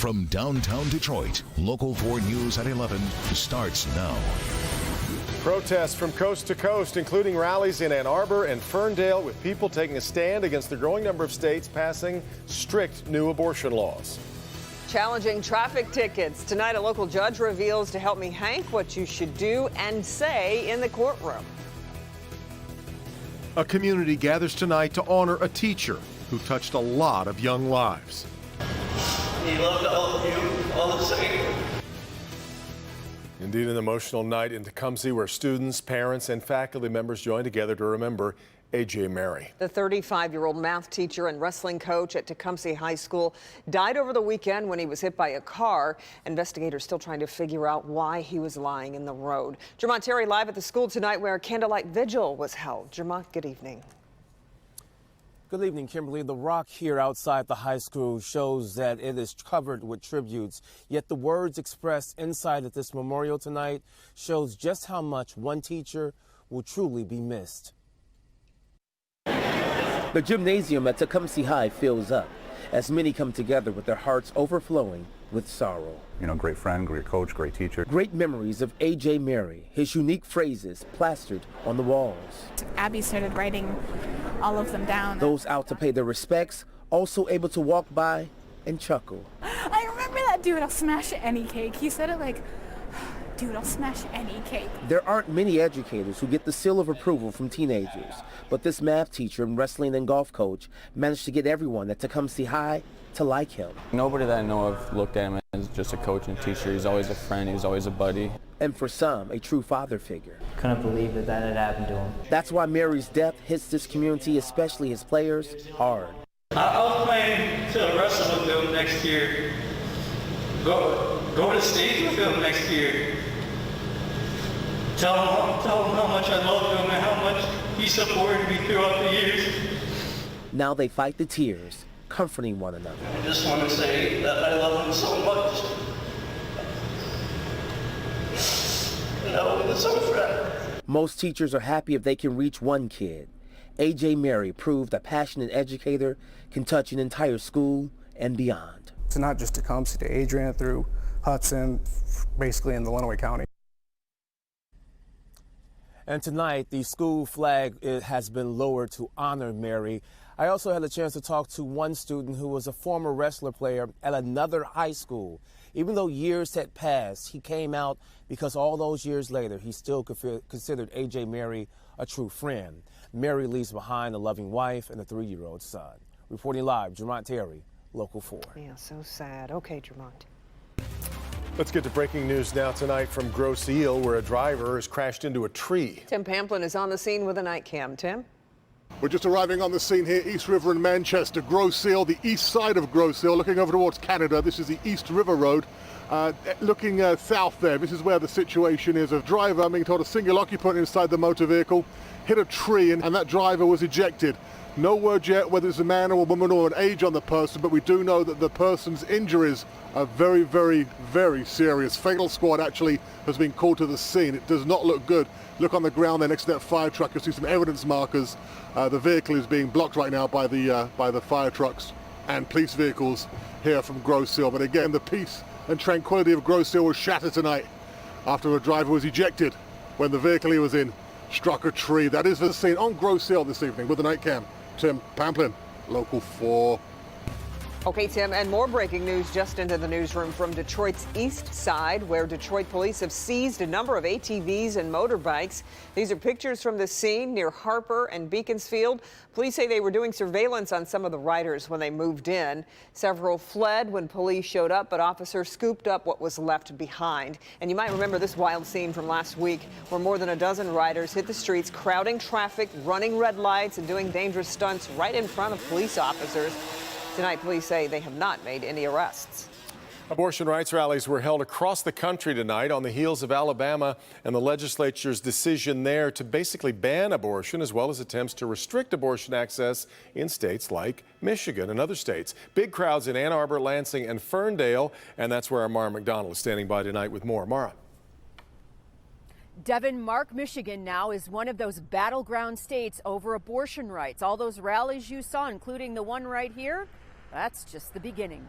From downtown Detroit, Local 4 News at 11 starts now. Protests from coast to coast, including rallies in Ann Arbor and Ferndale, with people taking a stand against the growing number of states passing strict new abortion laws. Challenging traffic tickets. Tonight, a local judge reveals to Help Me Hank what you should do and say in the courtroom. A community gathers tonight to honor a teacher who touched a lot of young lives. He loved all of you, all the same. Indeed, an emotional night in Tecumseh where students, parents, and faculty members joined together to remember A.J. Mary. The 35-year-old math teacher and wrestling coach at Tecumseh High School died over the weekend when he was hit by a car. Investigators still trying to figure out why he was lying in the road. Jermont Terry live at the school tonight where a candlelight vigil was held. Jermont, good evening. Good evening, Kimberly. The rock here outside the high school shows that it is covered with tributes, yet the words expressed inside of this memorial tonight shows just how much one teacher will truly be missed. The gymnasium at Tecumseh High fills up as many come together with their hearts overflowing with sorrow. You know, great friend, great coach, great teacher. Great memories of A.J. Mary, his unique phrases plastered on the walls. Abby started writing all of them down. Those out to pay their respects, also able to walk by and chuckle. I remember that dude, I'll smash any cake. He said it like, dude, I'll smash any cake. There aren't many educators who get the seal of approval from teenagers, but this math teacher and wrestling and golf coach managed to get everyone at Tecumseh High to like him. Nobody that I know of looked at him as just a coach and teacher. He's always a friend, he's always a buddy. And for some, a true father figure. Couldn't believe that had happened to him. That's why Mary's death hits this community, especially his players, hard. I was planning to wrestle with him next year. Go to stage with him next year. Tell him how much I love him and how much he supported me throughout the years. Now they fight the tears, comforting one another. I just want to say that I love him so much. And I hope it's so forever. Most teachers are happy if they can reach one kid. A.J. Mary proved a passionate educator can touch an entire school and beyond. It's not just Tecumseh, to Adrian, through Hudson, basically in the Lenawee County. And tonight, the school flag has been lowered to honor Mary. I also had a chance to talk to one student who was a former wrestler player at another high school. Even though years had passed, he came out because all those years later, he still considered A.J. Mary a true friend. Mary leaves behind a loving wife and a 3-year-old son. Reporting live, Jermont Terry, Local 4. Yeah, so sad. Okay, Jermont. Let's get to breaking news now tonight from Grosse Ile, where a driver has crashed into a tree. Tim Pamplin is on the scene with a night cam. Tim? We're just arriving on the scene here, East River in Manchester, Grosse Ile, the east side of Grosse Ile, looking over towards Canada. This is the East River Road. Looking south there, this is where the situation is. A driver, I'm being told a single occupant inside the motor vehicle, hit a tree and that driver was ejected. No word yet whether it's a man or a woman or an age on the person, but we do know that the person's injuries are very, very, very serious. Fatal squad actually has been called to the scene. It does not look good. Look on the ground there next to that fire truck. You'll see some evidence markers. The vehicle is being blocked right now by the fire trucks and police vehicles here from Grosse Ile. But again, the peace and tranquility of Grosse Ile was shattered tonight after a driver was ejected when the vehicle he was in struck a tree. That is the scene on Grosse Ile this evening with the night cam. Tim Pamplin, Local 4. Okay, Tim, and more breaking news just into the newsroom from Detroit's east side, where Detroit police have seized a number of ATVs and motorbikes. These are pictures from the scene near Harper and Beaconsfield. Police say they were doing surveillance on some of the riders when they moved in. Several fled when police showed up, but officers scooped up what was left behind. And you might remember this wild scene from last week where more than a dozen riders hit the streets, crowding traffic, running red lights, and doing dangerous stunts right in front of police officers. Tonight, police say they have not made any arrests. Abortion rights rallies were held across the country tonight on the heels of Alabama and the legislature's decision there to basically ban abortion, as well as attempts to restrict abortion access in states like Michigan and other states. Big crowds in Ann Arbor, Lansing, and Ferndale, and that's where our Mara McDonald is standing by tonight with more. Mara. Devin, Mark, Michigan now is one of those battleground states over abortion rights. All those rallies you saw, including the one right here, that's just the beginning.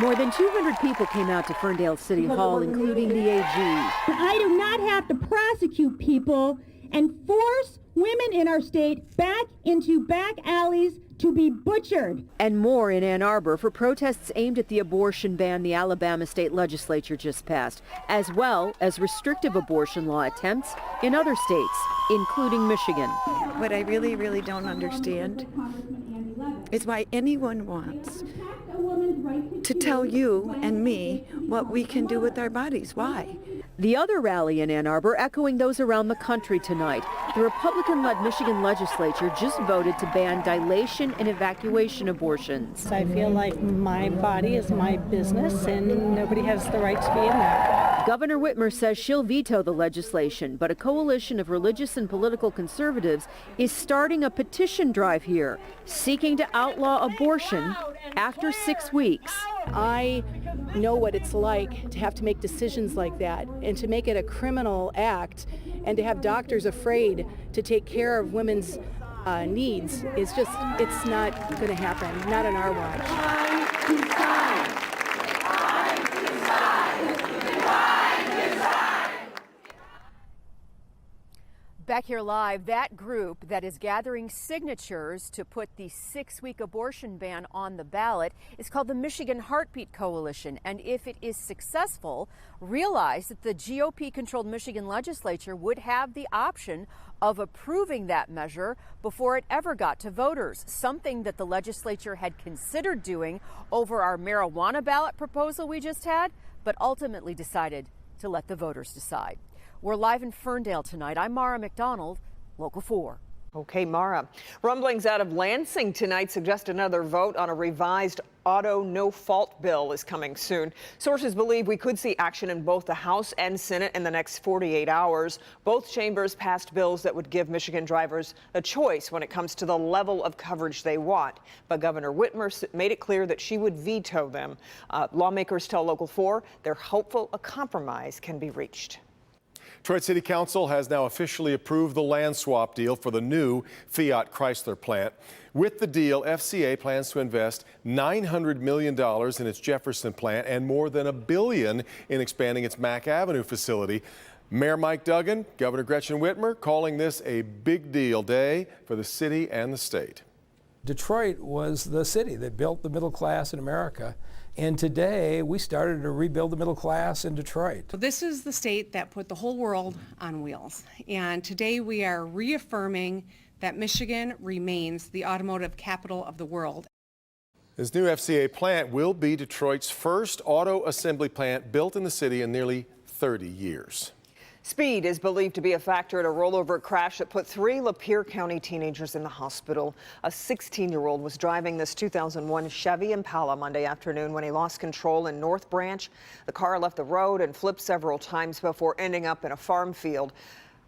More than 200 people came out to Ferndale City Hall, including the AG. I do not have to prosecute people and force women in our state back into back alleys to be butchered. And more in Ann Arbor for protests aimed at the abortion ban the Alabama state legislature just passed, as well as restrictive abortion law attempts in other states, including Michigan. What I really don't understand is why anyone wants to tell you and me what we can do with our bodies. Why? The other rally in Ann Arbor echoing those around the country tonight. The Republican-led Michigan legislature just voted to ban dilation and evacuation abortions. I feel like my body is my business and nobody has the right to be in there. Governor Whitmer says she'll veto the legislation, but a coalition of religious and political conservatives is starting a petition drive here, seeking to outlaw abortion after 6 weeks. I know what it's like to have to make decisions like that and to make it a criminal act and to have doctors afraid to take care of women's needs is just, it's not going to happen, not on our watch. Back here live, that group that is gathering signatures to put the 6-week abortion ban on the ballot is called the Michigan Heartbeat Coalition. And if it is successful, realize that the GOP-controlled Michigan legislature would have the option of approving that measure before it ever got to voters, something that the legislature had considered doing over our marijuana ballot proposal we just had, but ultimately decided to let the voters decide. We're live in Ferndale tonight. I'm Mara McDonald, Local 4. Okay, Mara. Rumblings out of Lansing tonight suggest another vote on a revised auto no-fault bill is coming soon. Sources believe we could see action in both the House and Senate in the next 48 hours. Both chambers passed bills that would give Michigan drivers a choice when it comes to the level of coverage they want. But Governor Whitmer made it clear that she would veto them. Lawmakers tell Local 4 they're hopeful a compromise can be reached. Detroit City Council has now officially approved the land swap deal for the new Fiat Chrysler plant. With the deal, FCA plans to invest $900 million in its Jefferson plant and more than $1 billion in expanding its Mack Avenue facility. Mayor Mike Duggan, Governor Gretchen Whitmer calling this a big deal day for the city and the state. Detroit was the city that built the middle class in America. And today, we started to rebuild the middle class in Detroit. This is the state that put the whole world on wheels. And today we are reaffirming that Michigan remains the automotive capital of the world. This new FCA plant will be Detroit's first auto assembly plant built in the city in nearly 30 years. Speed is believed to be a factor at a rollover crash that put 3 Lapeer County teenagers in the hospital. A 16-year-old was driving this 2001 Chevy Impala Monday afternoon when he lost control in North Branch. The car left the road and flipped several times before ending up in a farm field.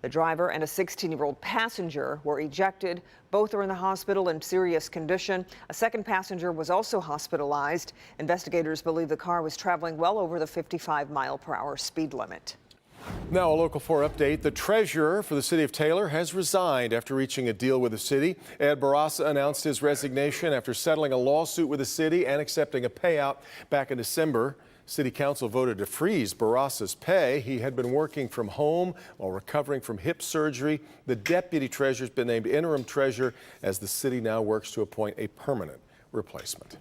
The driver and a 16-year-old passenger were ejected. Both are in the hospital in serious condition. A second passenger was also hospitalized. Investigators believe the car was traveling well over the 55-mile-per-hour speed limit. Now, a Local 4 update. The treasurer for the city of Taylor has resigned after reaching a deal with the city. Ed Barassa announced his resignation after settling a lawsuit with the city and accepting a payout back in December. City Council voted to freeze Barassa's pay. He had been working from home while recovering from hip surgery. The deputy treasurer has been named interim treasurer as the city now works to appoint a permanent replacement.